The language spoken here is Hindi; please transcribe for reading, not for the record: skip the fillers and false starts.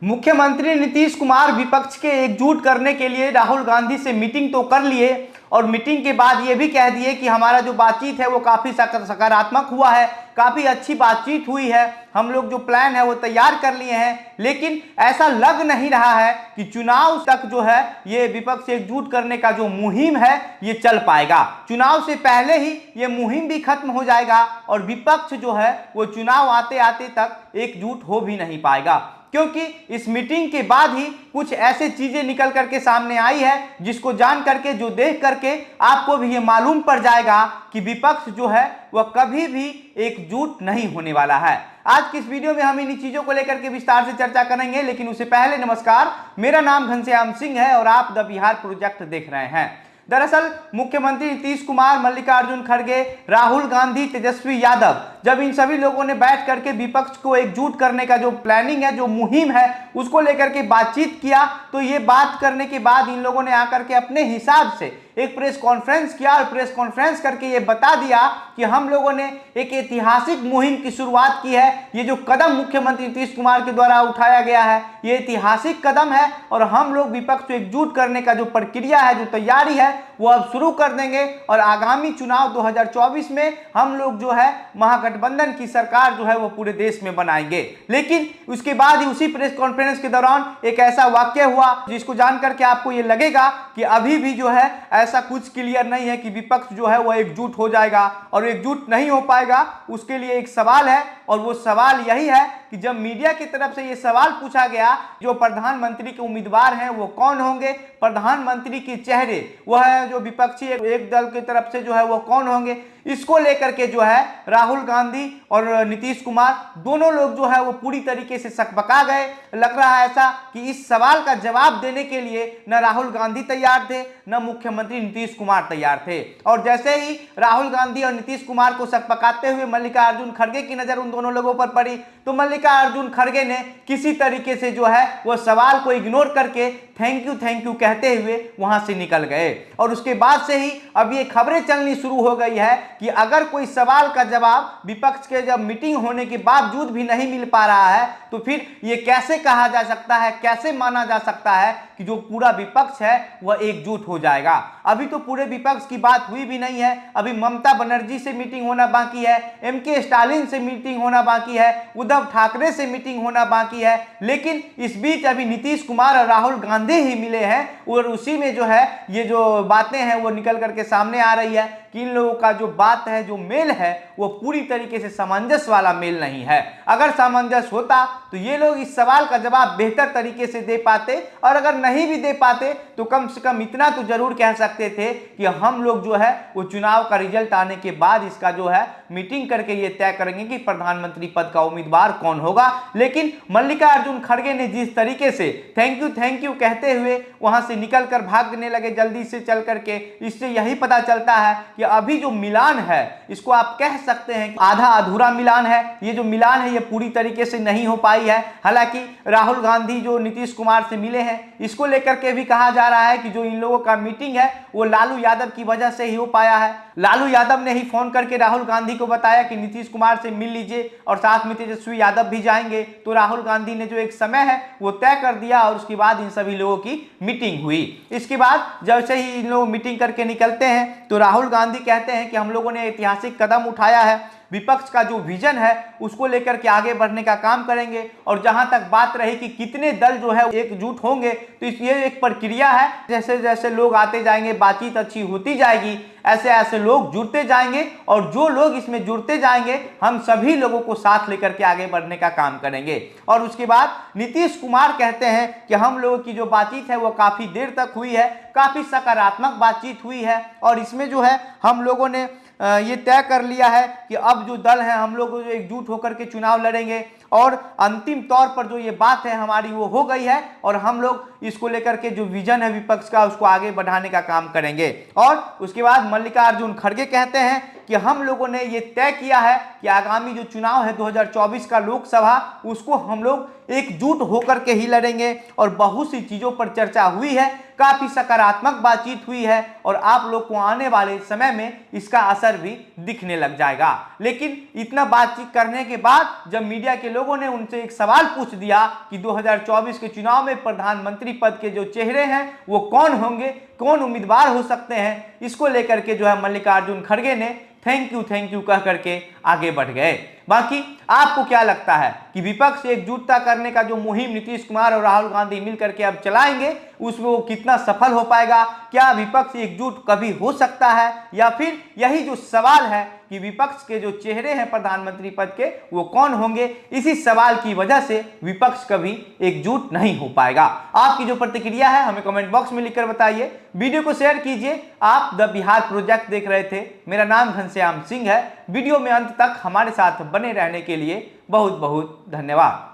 मुख्यमंत्री नीतीश कुमार विपक्ष के एकजुट करने के लिए राहुल गांधी से मीटिंग तो कर लिए और मीटिंग के बाद ये भी कह दिए कि हमारा जो बातचीत है वो काफ़ी सकारात्मक हुआ है, काफ़ी अच्छी बातचीत हुई है, हम लोग जो प्लान है वो तैयार कर लिए हैं। लेकिन ऐसा लग नहीं रहा है कि चुनाव तक जो है ये विपक्ष एकजुट करने का जो मुहिम है ये चल पाएगा। चुनाव से पहले ही ये मुहिम भी खत्म हो जाएगा और विपक्ष जो है वो चुनाव आते आते तक एकजुट हो भी नहीं पाएगा, क्योंकि इस मीटिंग के बाद ही कुछ ऐसे चीजें निकल करके सामने आई है जिसको जान करके, जो देख करके आपको भी ये मालूम पड़ जाएगा कि विपक्ष जो है वह कभी भी एकजुट नहीं होने वाला है। आज की इस वीडियो में हम इन चीजों को लेकर के विस्तार से चर्चा करेंगे, लेकिन उससे पहले नमस्कार, मेरा नाम घनश्याम सिंह है और आप द बिहार प्रोजेक्ट देख रहे हैं। दरअसल मुख्यमंत्री नीतीश कुमार, मल्लिकार्जुन खड़गे, राहुल गांधी, तेजस्वी यादव, जब इन सभी लोगों ने बैठ करके विपक्ष को एकजुट करने का जो प्लानिंग है, जो मुहिम है, उसको लेकर के बातचीत किया, तो ये बात करने के बाद इन लोगों ने आकर के अपने हिसाब से एक प्रेस कॉन्फ्रेंस किया और प्रेस कॉन्फ्रेंस करके ये बता दिया कि हम लोगों ने एक ऐतिहासिक मुहिम की शुरुआत की है। ये जो कदम मुख्यमंत्री नीतीश कुमार के द्वारा उठाया गया है ये ऐतिहासिक कदम है और हम लोग विपक्ष को एकजुट करने का जो प्रक्रिया है, जो तैयारी है, वो अब शुरू कर देंगे और आगामी चुनाव 2024 में हम लोग जो है महागठबंधन की सरकार जो है वो पूरे देश में बनाएंगे। लेकिन उसके बाद ही उसी प्रेस कॉन्फ्रेंस के दौरान एक ऐसा वाक्य हुआ जिसको जान करके आपको ये लगेगा कि अभी भी जो है ऐसा कुछ क्लियर नहीं है कि विपक्ष जो है वो एकजुट हो जाएगा और एकजुट नहीं हो पाएगा। उसके लिए एक सवाल है और वो सवाल यही है कि जब मीडिया की तरफ से ये सवाल पूछा गया जो प्रधानमंत्री के उम्मीदवार हैं वो कौन होंगे, प्रधानमंत्री के चेहरे वह है जो विपक्षी एक दल की तरफ से जो है वो कौन होंगे, इसको लेकर के जो है राहुल गांधी और नीतीश कुमार दोनों लोग जो है वो पूरी तरीके से सकबका गए। लग रहा है ऐसा कि इस सवाल का जवाब देने के लिए न राहुल गांधी तैयार थे, न मुख्यमंत्री नीतीश कुमार तैयार थे। और जैसे ही राहुल गांधी और नीतीश कुमार को सकबकाते हुए मल्लिकार्जुन खड़गे की नजर उन दोनों लोगों पर पड़ी, तो मल्लिकार्जुन खड़गे ने किसी तरीके से जो है वो सवाल को इग्नोर करके थैंक यू कहते हुए वहां से निकल गए। और उसके बाद से ही अब ये खबरें चलनी शुरू हो गई है कि अगर कोई सवाल का जवाब विपक्ष के जब मीटिंग होने के बावजूद भी नहीं मिल पा रहा है तो फिर ये कैसे कहा जा सकता है, कैसे माना जा सकता है कि जो पूरा विपक्ष है वह एकजुट हो जाएगा। अभी तो पूरे विपक्ष की बात हुई भी नहीं है। अभी ममता बनर्जी से मीटिंग होना बाकी है, एमके स्टालिन से मीटिंग होना बाकी है, उद्धव ठाकरे से मीटिंग होना बाकी है। लेकिन इस बीच अभी नीतीश कुमार और राहुल गांधी ही मिले हैं और उसी में जो है ये जो बातें हैं वो निकल करके सामने आ रही है कि इन लोगों का जो बात है, जो मेल है, वो पूरी तरीके से सामंजस्य वाला मेल नहीं है। अगर सामंजस्य होता तो ये लोग इस सवाल का जवाब बेहतर तरीके से दे पाते और अगर नहीं भी दे पाते तो कम से कम इतना तो जरूर कह सकते थे कि हम लोग जो है वो चुनाव का रिजल्ट आने के बाद इसका जो है मीटिंग करके ये तय करेंगे कि प्रधानमंत्री पद का उम्मीदवार कौन होगा। लेकिन मल्लिकार्जुन खड़गे ने जिस तरीके से थैंक यू कहते हुए वहां से निकल कर भागने लगे जल्दी से चल करके, इससे यही पता चलता है कि अभी जो मिलान है इसको आप कह सकते हैं कि आधा अधूरा मिलान है। ये जो मिलान है ये पूरी तरीके से नहीं हो पाई है। हालांकि राहुल गांधी जो नीतीश कुमार से मिले हैं इसको लेकर के भी कहा जा रहा है कि जो इन लोगों का मीटिंग है वो लालू यादव की वजह से ही हो पाया है। लालू यादव ने ही फोन करके राहुल गांधी को बताया कि नीतीश कुमार से मिल लीजिए और साथ में तेजस्वी यादव भी जाएंगे, तो राहुल गांधी ने जो एक समय है वो तय कर दिया और उसके बाद इन सभी लोगों की मीटिंग हुई। इसके बाद जैसे ही इन लोग मीटिंग करके निकलते हैं तो राहुल गांधी कहते हैं कि हम लोगों ने ऐतिहासिक कदम उठाया है, विपक्ष का जो विजन है उसको लेकर के आगे बढ़ने का काम करेंगे। और जहां तक बात रही कि कितने दल जो है एकजुट होंगे, तो ये एक प्रक्रिया है, जैसे जैसे लोग आते जाएंगे, बातचीत अच्छी होती जाएगी, ऐसे ऐसे लोग जुड़ते जाएंगे और जो लोग इसमें जुड़ते जाएंगे हम सभी लोगों को साथ लेकर के आगे बढ़ने का काम करेंगे। और उसके बाद नीतीश कुमार कहते हैं कि हम लोगों की जो बातचीत है वो काफी देर तक हुई है, काफी सकारात्मक बातचीत हुई है और इसमें जो है हम लोगों ने ये तय कर लिया है कि अब जो दल है हम लोग जो एकजुट होकर के चुनाव लड़ेंगे और अंतिम तौर पर जो ये बात है हमारी वो हो गई है और हम लोग इसको लेकर के जो विजन है विपक्ष का उसको आगे बढ़ाने का काम करेंगे। और उसके बाद मल्लिकार्जुन खड़गे कहते हैं कि हम लोगों ने ये तय किया है कि आगामी जो चुनाव है 2024 का लोकसभा, उसको हम लोग एकजुट होकर के ही लड़ेंगे और बहुत सी चीजों पर चर्चा हुई है, काफी सकारात्मक बातचीत हुई है और आप लोग को आने वाले समय में इसका असर भी दिखने लग जाएगा। लेकिन इतना बातचीत करने के बाद जब मीडिया के लोगों ने उनसे एक सवाल पूछ दिया कि 2024 के चुनाव में प्रधानमंत्री पद के जो चेहरे हैं वो कौन होंगे, कौन उम्मीदवार हो सकते हैं, इसको लेकर के जो है मल्लिकार्जुन खड़गे ने थैंक यू कह करके आगे बढ़ गए। बाकी आपको क्या लगता है कि विपक्ष एकजुटता करने का जो मुहिम नीतीश कुमार और राहुल गांधी मिलकर के अब चलाएंगे उसमें वो कितना सफल हो पाएगा? क्या विपक्ष एकजुट कभी हो सकता है, या फिर यही जो सवाल है कि विपक्ष के जो चेहरे हैं प्रधानमंत्री पद के वो कौन होंगे, इसी सवाल की वजह से विपक्ष कभी एकजुट नहीं हो पाएगा? आपकी जो प्रतिक्रिया है हमें कमेंट बॉक्स में लिखकर बताइए। वीडियो को शेयर कीजिए। आप द बिहार प्रोजेक्ट देख रहे थे। मेरा नाम घनश्याम सिंह है। वीडियो में अंत तक हमारे साथ बने रहने के लिए बहुत बहुत धन्यवाद।